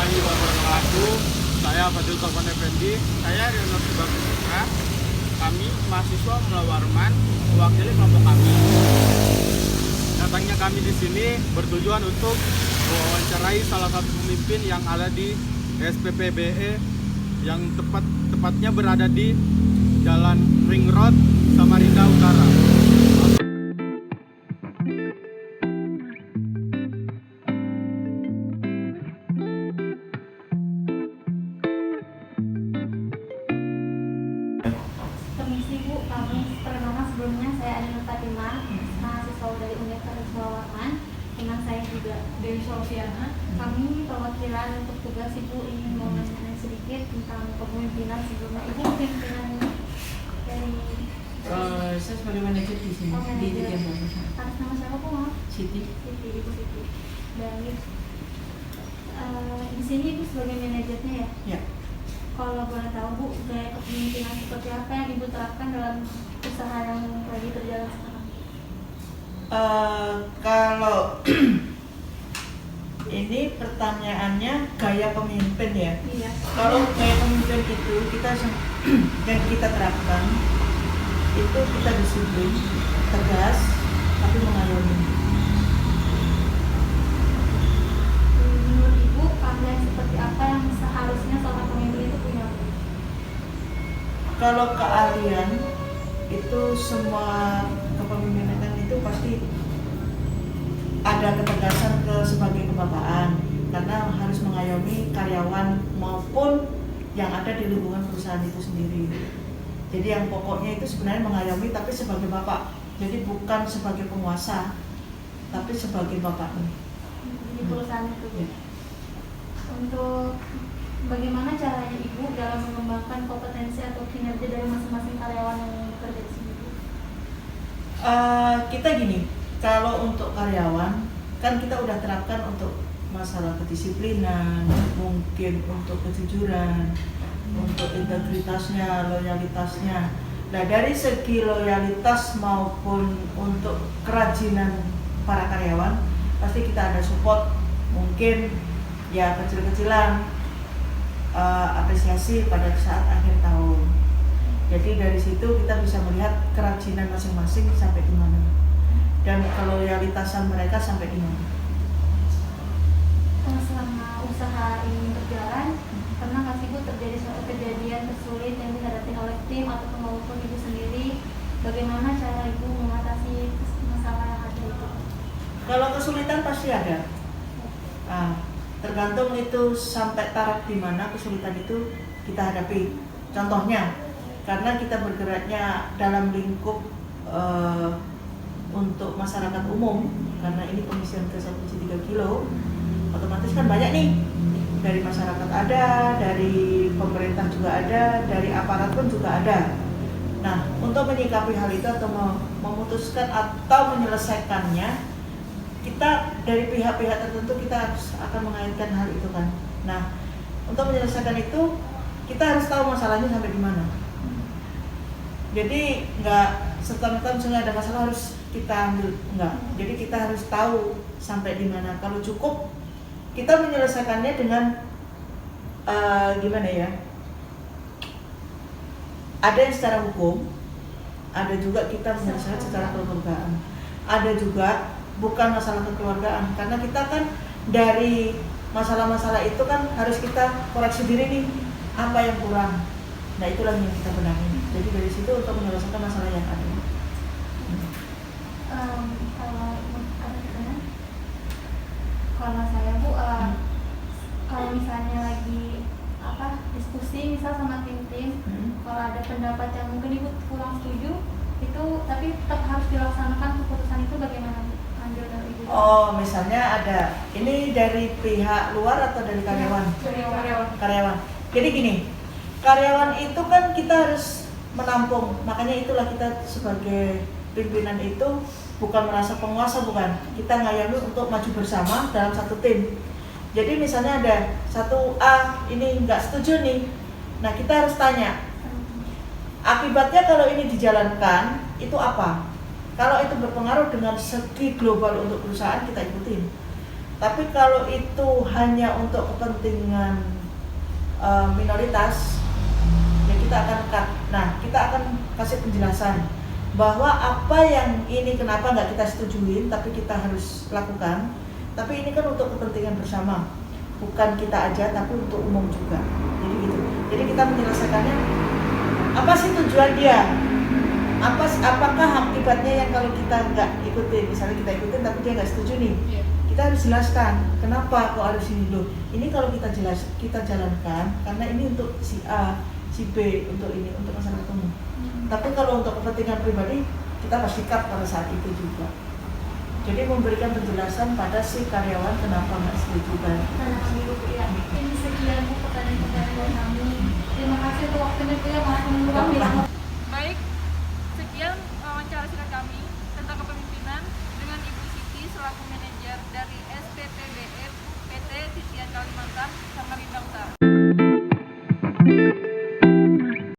warahmatullahi wabarakatuh. Saya Fadil Taufan Effendi. Saya Rionor Subagustra. Kami mahasiswa Mula Warman mewakili kelompok kami. Datangnya kami di sini bertujuan untuk mewawancarai salah satu pemimpin yang ada di SPPBE yang tepatnya berada di Jalan Ring Road, Samarinda Utara. Permisi Bu, kami perkenalkan sebelumnya saya Adina Fatima, mahasiswa dari Universitas Warman. Teman saya juga Dewi Sofiana. Kami perwakilan untuk tugas Ibu ingin menanyakan sedikit tentang kepemimpinan sebelumnya. Ibu pimpinan dari saya sebagai manajer di sini di Tiga Bagus. atas nama siapa Bu? Maaf. Siti. Ibu Siti. Dan di sini Ibu sebagai manajernya ya? Ya. Kalau boleh tahu Bu, gaya kepemimpinan seperti apa yang Ibu terapkan dalam usaha yang lagi berjalan sekarang? Kalau ini pertanyaannya gaya pemimpin ya. Iya. Kalau gaya pemimpin itu yang kita terapkan itu kita disiplin, tegas, tapi mengayomi. Menurut Ibu, keahlian seperti apa yang seharusnya seorang pemimpin itu punya? Kalau keahlian itu semua kepemimpinan itu pasti ada ketegasan sebagai kebapaan karena harus mengayomi karyawan maupun yang ada di lingkungan perusahaan itu sendiri. Jadi yang pokoknya itu sebenarnya mengayomi tapi sebagai bapak. Jadi bukan sebagai penguasa tapi sebagai bapaknya. Di perusahaan itu. Ya. Untuk bagaimana caranya Ibu dalam mengembangkan kompetensi atau kinerja dari masing-masing karyawan yang bekerja di sini? Kita gini, kalau untuk karyawan kan kita udah terapkan untuk masalah kedisiplinan, mungkin untuk kejujuran, untuk integritasnya, loyalitasnya. Nah dari segi loyalitas maupun untuk kerajinan para karyawan pasti kita ada support, mungkin ya kecil-kecilan apresiasi pada saat akhir tahun. Jadi dari situ kita bisa melihat kerajinan masing-masing sampai di mana dan keloyalitasan mereka sampai di mana. Selama usaha ini berjalan, pernah nggak sih Bu terjadi suatu kejadian tersulit yang dihadapi oleh tim atau maupun Ibu sendiri? Bagaimana cara Ibu mengatasi masalah yang ada itu? Kalau kesulitan pasti ada. Tergantung itu sampai taraf di mana kesulitan itu kita hadapi. Contohnya, karena kita bergeraknya dalam lingkup untuk masyarakat umum, karena ini pengisian gas LPG 3 kilo, otomatis kan banyak nih, dari masyarakat ada, dari pemerintah juga ada, dari aparat pun juga ada. Nah, untuk menyikapi hal itu atau memutuskan atau menyelesaikannya, kita dari pihak-pihak tertentu kita akan mengaitkan hal itu kan. Nah, untuk menyelesaikan itu kita harus tahu masalahnya sampai di mana. Jadi nggak serta-merta misalnya ada masalah harus kita ambil, enggak. Jadi kita harus tahu sampai di mana. Kalau cukup kita menyelesaikannya dengan gimana ya? Ada yang secara hukum, ada juga kita menyelesaikan secara kekeluargaan. Ada juga bukan masalah kekeluargaan, karena kita kan dari masalah-masalah itu kan harus kita koreksi diri nih, apa yang kurang. Nah itulah yang kita benahi. Jadi dari situ untuk menyelesaikan masalah yang ada. Kalau saya Bu, kalau misalnya lagi diskusi misal sama tim-tim, kalau ada pendapat yang mungkin Ibu kurang setuju, itu tapi tetap harus dilaksanakan keputusan itu bagaimana Bu? Ambil dari Ibu. Oh, misalnya ada ini dari pihak luar atau dari karyawan? Karyawan. Jadi gini, karyawan itu kan kita harus menampung, makanya itulah kita sebagai pimpinan itu bukan merasa penguasa, bukan. Kita ngayomi untuk maju bersama dalam satu tim. Jadi misalnya ada satu A ini nggak setuju nih, nah kita harus tanya akibatnya kalau ini dijalankan itu apa. Kalau itu berpengaruh dengan segi global untuk perusahaan kita ikutin. Tapi kalau itu hanya untuk kepentingan minoritas, ya kita akan cut. Nah, kita akan kasih penjelasan bahwa apa yang ini kenapa nggak kita setujuin, tapi kita harus lakukan. Tapi ini kan untuk kepentingan bersama, bukan kita aja, tapi untuk umum juga. Jadi gitu. Jadi kita menyelesaikannya. Apa sih tujuan dia? Apakah akibatnya yang kalau kita nggak ikutin, misalnya kita ikutin tapi dia nggak setuju nih, kita harus jelaskan kenapa kok harus ini loh. Ini kalau kita jalankan karena ini untuk si A, si B, untuk ini, untuk masyarakat umum. Tapi kalau untuk kepentingan pribadi kita pasti cut pada saat itu juga. Jadi memberikan penjelasan pada si karyawan kenapa nggak setuju kan. Karena kami Bu ya, ini sekian Bu pertanyaan-pertanyaan dari kami. Terima kasih untuk waktunya Bu ya, maaf mengulang bila